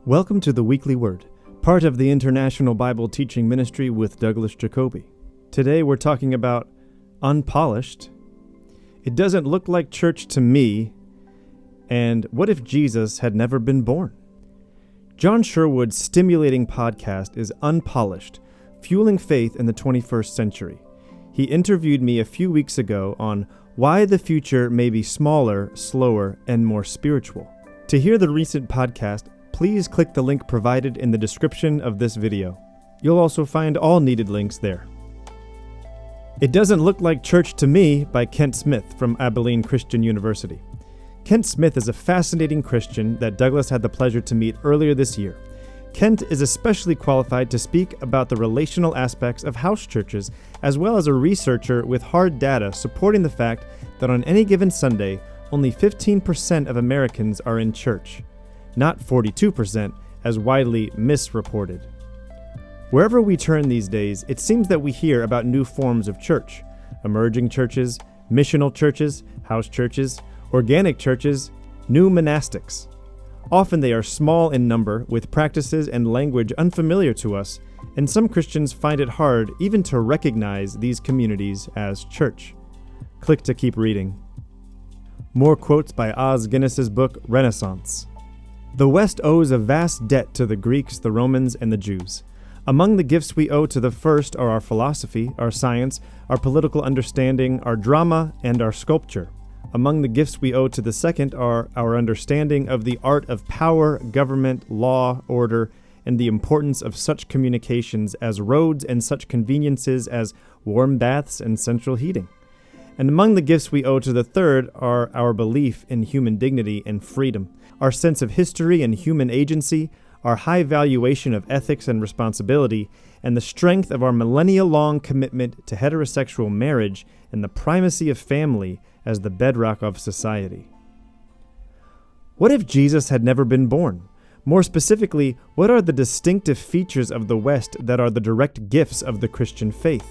Welcome to the Weekly Word, part of the International Bible Teaching Ministry with Douglas Jacoby. Today we're talking about Unpolished. It doesn't look like church to me, and what if Jesus had never been born? John Sherwood's stimulating podcast is Unpolished, Fueling Faith in the 21st Century. He interviewed me a few weeks ago on why the future may be smaller, slower, and more spiritual. To hear the recent podcast, please click the link provided in the description of this video. You'll also find all needed links there. It Doesn't Look Like Church to Me by Kent Smith from Abilene Christian University. Kent Smith is a fascinating Christian that Douglas had the pleasure to meet earlier this year. Kent is especially qualified to speak about the relational aspects of house churches, as well as a researcher with hard data supporting the fact that on any given Sunday, only 15% of Americans are in church, not 42% as widely misreported. Wherever we turn these days, it seems that we hear about new forms of church: emerging churches, missional churches, house churches, organic churches, new monastics. Often they are small in number, with practices and language unfamiliar to us, and some Christians find it hard even to recognize these communities as church. Click to keep reading. More quotes by Os Guinness's book, Renaissance. The West owes a vast debt to the Greeks, the Romans, and the Jews. Among the gifts we owe to the first are our philosophy, our science, our political understanding, our drama, and our sculpture. Among the gifts we owe to the second are our understanding of the art of power, government, law, order, and the importance of such communications as roads and such conveniences as warm baths and central heating. And among the gifts we owe to the third are our belief in human dignity and freedom, our sense of history and human agency, our high valuation of ethics and responsibility, and the strength of our millennia-long commitment to heterosexual marriage and the primacy of family as the bedrock of society. What if Jesus had never been born? More specifically, what are the distinctive features of the West that are the direct gifts of the Christian faith?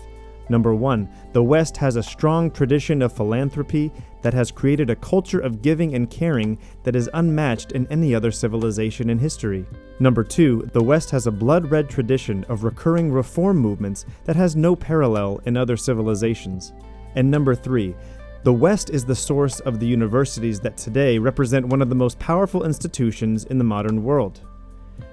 Number 1, the West has a strong tradition of philanthropy that has created a culture of giving and caring that is unmatched in any other civilization in history. Number 2, the West has a blood-red tradition of recurring reform movements that has no parallel in other civilizations. And number 3, the West is the source of the universities that today represent one of the most powerful institutions in the modern world.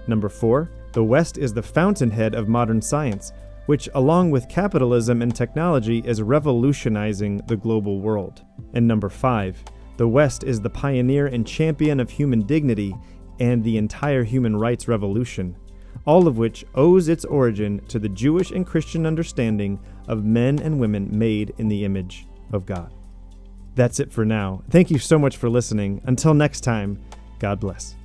Number 4, the West is the fountainhead of modern science, which, along with capitalism and technology, is revolutionizing the global world. And number 5, the West is the pioneer and champion of human dignity and the entire human rights revolution, all of which owes its origin to the Jewish and Christian understanding of men and women made in the image of God. That's it for now. Thank you so much for listening. Until next time, God bless.